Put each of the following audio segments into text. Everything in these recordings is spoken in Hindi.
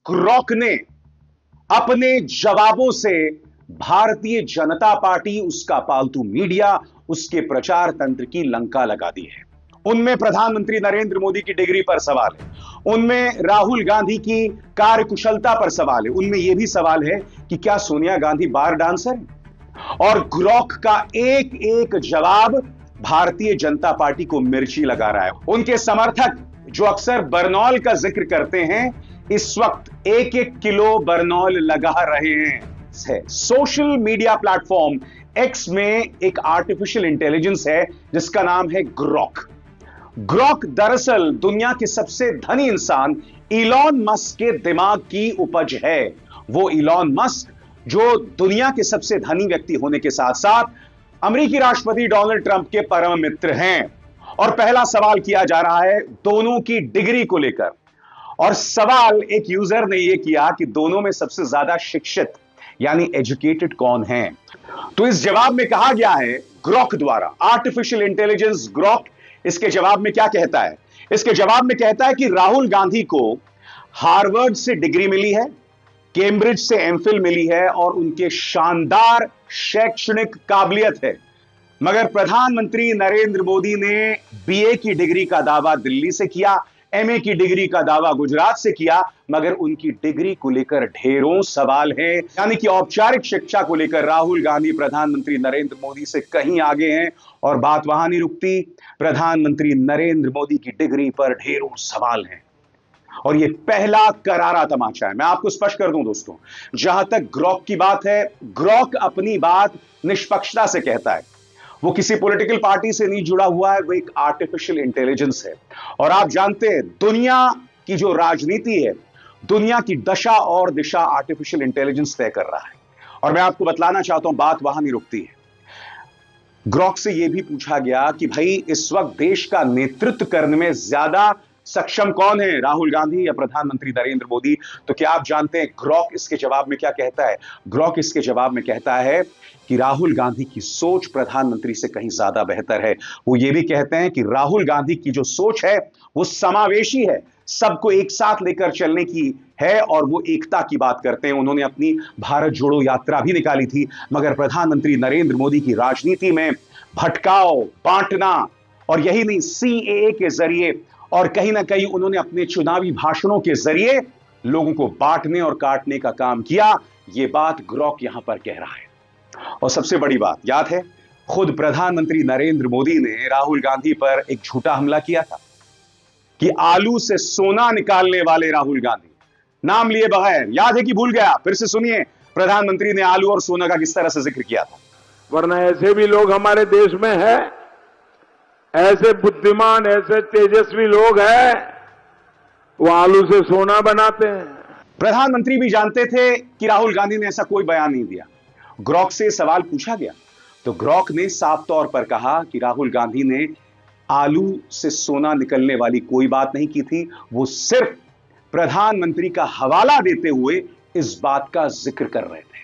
ग्रॉक ने अपने जवाबों से भारतीय जनता पार्टी, उसका पालतू मीडिया, उसके प्रचार तंत्र की लंका लगा दी है। उनमें प्रधानमंत्री नरेंद्र मोदी की डिग्री पर सवाल है, उनमें राहुल गांधी की कार्यकुशलता पर सवाल है, उनमें यह भी सवाल है कि क्या सोनिया गांधी बार डांसर है। और ग्रॉक का एक एक जवाब भारतीय जनता पार्टी को मिर्ची लगा रहा है। उनके समर्थक जो अक्सर बरनौल का जिक्र करते हैं, इस वक्त एक एक किलो बरनौल लगा रहे हैं। सोशल मीडिया प्लेटफॉर्म एक्स में एक आर्टिफिशियल इंटेलिजेंस है जिसका नाम है ग्रॉक। ग्रॉक दरअसल दुनिया के सबसे धनी इंसान इलॉन मस्क के दिमाग की उपज है। वो इलॉन मस्क जो दुनिया के सबसे धनी व्यक्ति होने के साथ साथ अमेरिकी राष्ट्रपति डोनाल्ड ट्रंप के परम मित्र हैं। और पहला सवाल किया जा रहा है दोनों की डिग्री को लेकर। और सवाल एक यूजर ने यह किया कि दोनों में सबसे ज्यादा शिक्षित यानी एजुकेटेड कौन है। तो इस जवाब में कहा गया है ग्रॉक द्वारा, आर्टिफिशियल इंटेलिजेंस ग्रॉक इसके जवाब में क्या कहता है। इसके जवाब में कहता है कि राहुल गांधी को हार्वर्ड से डिग्री मिली है, कैम्ब्रिज से एमफिल मिली है और उनके शानदार शैक्षणिक काबिलियत है, मगर प्रधानमंत्री नरेंद्र मोदी ने बीए की डिग्री का दावा दिल्ली से किया, एमए की डिग्री का दावा गुजरात से किया, मगर उनकी डिग्री को लेकर ढेरों सवाल हैं। यानी कि औपचारिक शिक्षा को लेकर राहुल गांधी प्रधानमंत्री नरेंद्र मोदी से कहीं आगे हैं। और बात वहां नहीं रुकती, प्रधानमंत्री नरेंद्र मोदी की डिग्री पर ढेरों सवाल हैं। और यह पहला करारा तमाचा है। मैं आपको स्पष्ट कर दूं दोस्तों, जहां तक ग्रॉक की बात है, ग्रॉक अपनी बात निष्पक्षता से कहता है। वो किसी पॉलिटिकल पार्टी से नहीं जुड़ा हुआ है, वो एक आर्टिफिशियल इंटेलिजेंस है। और आप जानते हैं दुनिया की जो राजनीति है, दुनिया की दशा और दिशा आर्टिफिशियल इंटेलिजेंस तय कर रहा है। और मैं आपको बतलाना चाहता हूं, बात वहां नहीं रुकती है। ग्रॉक से यह भी पूछा गया कि भाई इस वक्त देश का नेतृत्व करने में ज्यादा सक्षम कौन है, राहुल गांधी या प्रधानमंत्री नरेंद्र मोदी। तो क्या आप जानते हैं ग्रॉक इसके जवाब में क्या कहता है। ग्रॉक इसके जवाब में कहता है कि राहुल गांधी की सोच प्रधानमंत्री से कहीं ज्यादा बेहतर है। वो ये भी कहते हैं कि राहुल गांधी की जो सोच है वो समावेशी है, सबको एक साथ लेकर चलने की है और वो एकता की बात करते हैं। उन्होंने अपनी भारत जोड़ो यात्रा भी निकाली थी, मगर प्रधानमंत्री नरेंद्र मोदी की राजनीति में भटकाव, बांटना और यही नहीं सीएए के जरिए और कहीं ना कहीं उन्होंने अपने चुनावी भाषणों के जरिए लोगों को बांटने और काटने का काम किया। यह बात ग्रॉक यहां पर कह रहा है। और सबसे बड़ी बात याद है, खुद प्रधानमंत्री नरेंद्र मोदी ने राहुल गांधी पर एक झूठा हमला किया था कि आलू से सोना निकालने वाले राहुल गांधी, नाम लिए बगैर, याद है कि भूल गया, फिर से सुनिए प्रधानमंत्री ने आलू और सोना का किस तरह से जिक्र किया था। वरना ऐसे भी लोग हमारे देश में हैं, ऐसे बुद्धिमान, ऐसे तेजस्वी लोग हैं, वो आलू से सोना बनाते हैं। प्रधानमंत्री भी जानते थे कि राहुल गांधी ने ऐसा कोई बयान नहीं दिया। ग्रॉक से सवाल पूछा गया तो ग्रॉक ने साफ तौर पर कहा कि राहुल गांधी ने आलू से सोना निकलने वाली कोई बात नहीं की थी, वो सिर्फ प्रधानमंत्री का हवाला देते हुए इस बात का जिक्र कर रहे थे।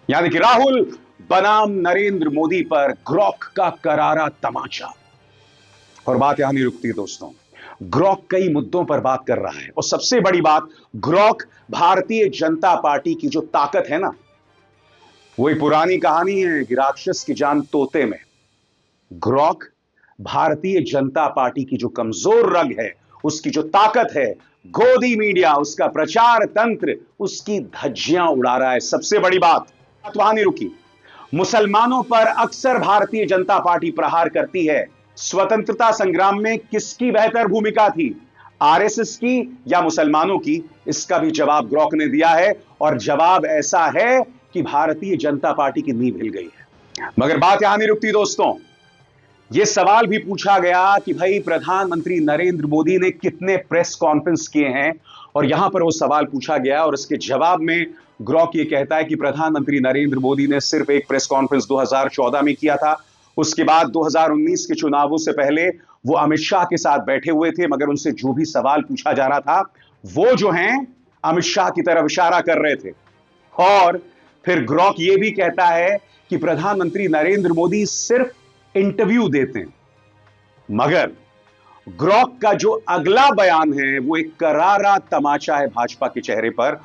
यानी कि राहुल बनाम नरेंद्र मोदी पर ग्रॉक का करारा तमाचा। और बात यहां नहीं रुकती दोस्तों, ग्रॉक कई मुद्दों पर बात कर रहा है। और सबसे बड़ी बात, ग्रॉक भारतीय जनता पार्टी की जो ताकत है ना, वही पुरानी कहानी है कि राक्षस की जान तोते में। ग्रॉक भारतीय जनता पार्टी की जो कमजोर रग है, उसकी जो ताकत है, गोदी मीडिया, उसका प्रचार तंत्र, उसकी धज्जियां उड़ा रहा है। सबसे बड़ी बात वहां नहीं रुकी, मुसलमानों पर अक्सर भारतीय जनता पार्टी प्रहार करती है। स्वतंत्रता संग्राम में किसकी बेहतर भूमिका थी, आरएसएस की या मुसलमानों की? इसका भी जवाब ग्रॉक ने दिया है। और जवाब ऐसा है कि भारतीय जनता पार्टी की नींव हिल गई है। मगर बात यहां नहीं रुकती दोस्तों, यह सवाल भी पूछा गया कि भाई प्रधानमंत्री नरेंद्र मोदी ने कितने प्रेस कॉन्फ्रेंस किए हैं। और यहां पर वो सवाल पूछा गया और इसके जवाब में ग्रॉक ये कहता है कि प्रधानमंत्री नरेंद्र मोदी ने सिर्फ एक प्रेस कॉन्फ्रेंस 2014 में किया था। उसके बाद 2019 के चुनावों से पहले वो अमित शाह के साथ बैठे हुए थे, मगर उनसे जो भी सवाल पूछा जा रहा था वो जो हैं अमित शाह की तरफ इशारा कर रहे थे। और फिर ग्रॉक ये भी कहता है कि प्रधानमंत्री नरेंद्र मोदी सिर्फ इंटरव्यू देते हैं, मगर ग्रॉक का जो अगला बयान है वो एक करारा तमाचा है भाजपा के चेहरे पर।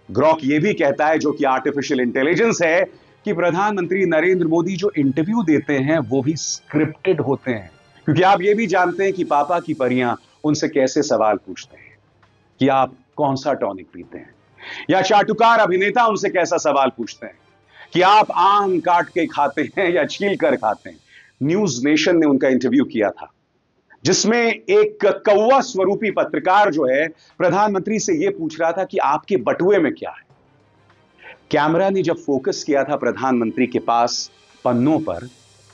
ग्रॉक ये भी कहता है, जो कि आर्टिफिशियल इंटेलिजेंस है, कि प्रधानमंत्री नरेंद्र मोदी जो इंटरव्यू देते हैं वो भी स्क्रिप्टेड होते हैं, क्योंकि आप ये भी जानते हैं कि पापा की परियां उनसे कैसे सवाल पूछते हैं कि आप कौन सा टॉनिक पीते हैं, या चाटुकार अभिनेता उनसे कैसा सवाल पूछते हैं कि आप आम काट के खाते हैं या छील कर खाते हैं। न्यूज नेशन ने उनका इंटरव्यू किया था, जिसमें एक कौवा स्वरूपी पत्रकार जो है प्रधानमंत्री से यह पूछ रहा था कि आपके बटुए में क्या है। कैमरा ने जब फोकस किया था प्रधानमंत्री के पास पन्नों पर,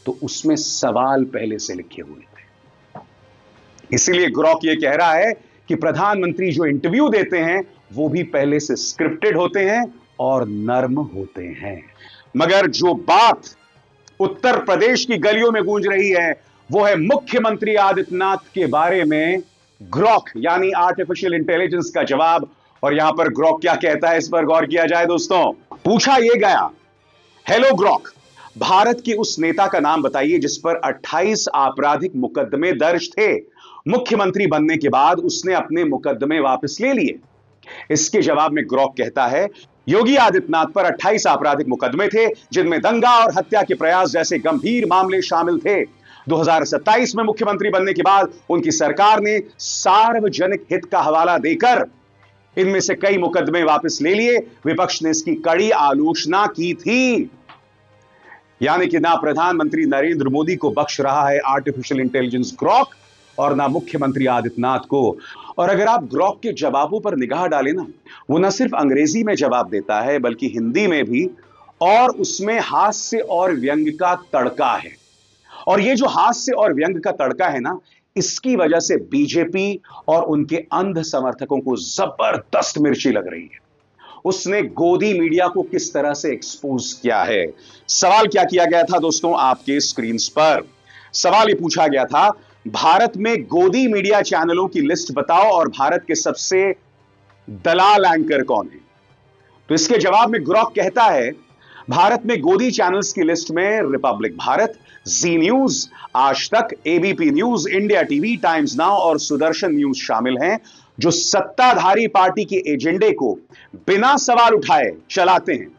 तो उसमें सवाल पहले से लिखे हुए थे। इसीलिए ग्रॉक ये कह रहा है कि प्रधानमंत्री जो इंटरव्यू देते हैं वो भी पहले से स्क्रिप्टेड होते हैं और नर्म होते हैं। मगर जो बात उत्तर प्रदेश की गलियों में गूंज रही है वो है मुख्यमंत्री आदित्यनाथ के बारे में ग्रॉक यानी आर्टिफिशियल इंटेलिजेंस का जवाब। और यहां पर ग्रॉक क्या कहता है, इस पर गौर किया जाए दोस्तों। पूछा यह गया, हेलो ग्रॉक, भारत के उस नेता का नाम बताइए जिस पर 28 आपराधिक मुकदमे दर्ज थे। मुख्यमंत्री बनने के बाद उसने अपने मुकदमे वापस ले लिए। इसके जवाब में ग्रॉक कहता है, योगी आदित्यनाथ पर 28 आपराधिक मुकदमे थे, जिनमें दंगा और हत्या के प्रयास जैसे गंभीर मामले शामिल थे। 2027 में मुख्यमंत्री बनने के बाद उनकी सरकार ने सार्वजनिक हित का हवाला देकर इनमें से कई मुकदमे वापस ले लिए। विपक्ष ने इसकी कड़ी आलोचना की थी। यानी कि ना प्रधानमंत्री नरेंद्र मोदी को बख्श रहा है आर्टिफिशियल इंटेलिजेंस ग्रॉक, और ना मुख्यमंत्री आदित्यनाथ को। और अगर आप ग्रॉक के जवाबों पर निगाह डालें ना, वो ना सिर्फ अंग्रेजी में जवाब देता है बल्कि हिंदी में भी, और उसमें हास्य और व्यंग का तड़का है। और ये जो हास्य और व्यंग का तड़का है ना, इसकी वजह से बीजेपी और उनके अंध समर्थकों को जबरदस्त मिर्ची लग रही है। उसने गोदी मीडिया को किस तरह से एक्सपोज किया है। सवाल क्या किया गया था दोस्तों आपके स्क्रीन पर? सवाल यह पूछा गया था, भारत में गोदी मीडिया चैनलों की लिस्ट बताओ और भारत के सबसे दलाल एंकर कौन है। तो इसके जवाब में ग्रॉक कहता है, भारत में गोदी चैनल्स की लिस्ट में रिपब्लिक भारत, जी न्यूज, आज तक, ABP news, India TV, times now और सुदर्शन न्यूज शामिल हैं, जो सत्ताधारी पार्टी के एजेंडे को बिना सवाल उठाए चलाते हैं।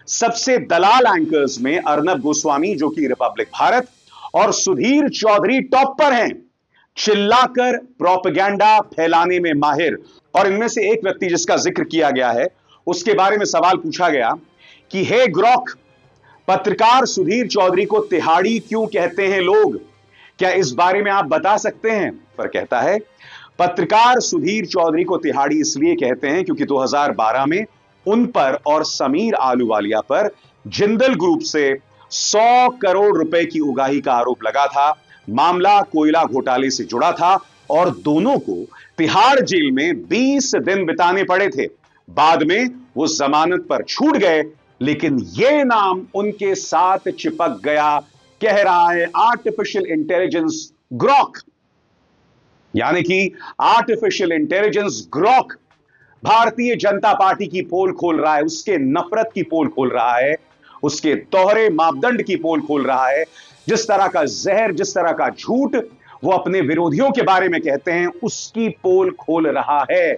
सबसे दलाल एंकर्स में अर्नब गोस्वामी जो कि रिपब्लिक भारत और सुधीर चौधरी टॉप पर हैं, चिल्लाकर प्रोपेगेंडा फैलाने में माहिर। और इनमें से एक व्यक्ति जिसका जिक्र किया गया है, उसके बारे में सवाल पूछा गया कि हे ग्रॉक, पत्रकार सुधीर चौधरी को तिहाड़ी क्यों कहते हैं लोग, क्या इस बारे में आप बता सकते हैं? पर कहता है, पत्रकार सुधीर चौधरी को तिहाड़ी इसलिए कहते हैं क्योंकि 2012 में उन पर और समीर आलूवालिया पर जिंदल ग्रुप से 100 करोड़ रुपए की उगाही का आरोप लगा था। मामला कोयला घोटाले से जुड़ा था और दोनों को तिहाड़ जेल में 20 दिन बिताने पड़े थे। बाद में वो जमानत पर छूट गए, लेकिन यह नाम उनके साथ चिपक गया, कह रहा है आर्टिफिशियल इंटेलिजेंस ग्रॉक। यानी कि artificial intelligence Grok Bharatiya Janata party की पोल खोल रहा है, उसके नफरत की पोल खोल रहा है, उसके दोहरे मापदंड की पोल खोल रहा है। जिस तरह का जहर, जिस तरह का झूठ वो अपने विरोधियों के बारे में कहते हैं, उसकी पोल खोल रहा है।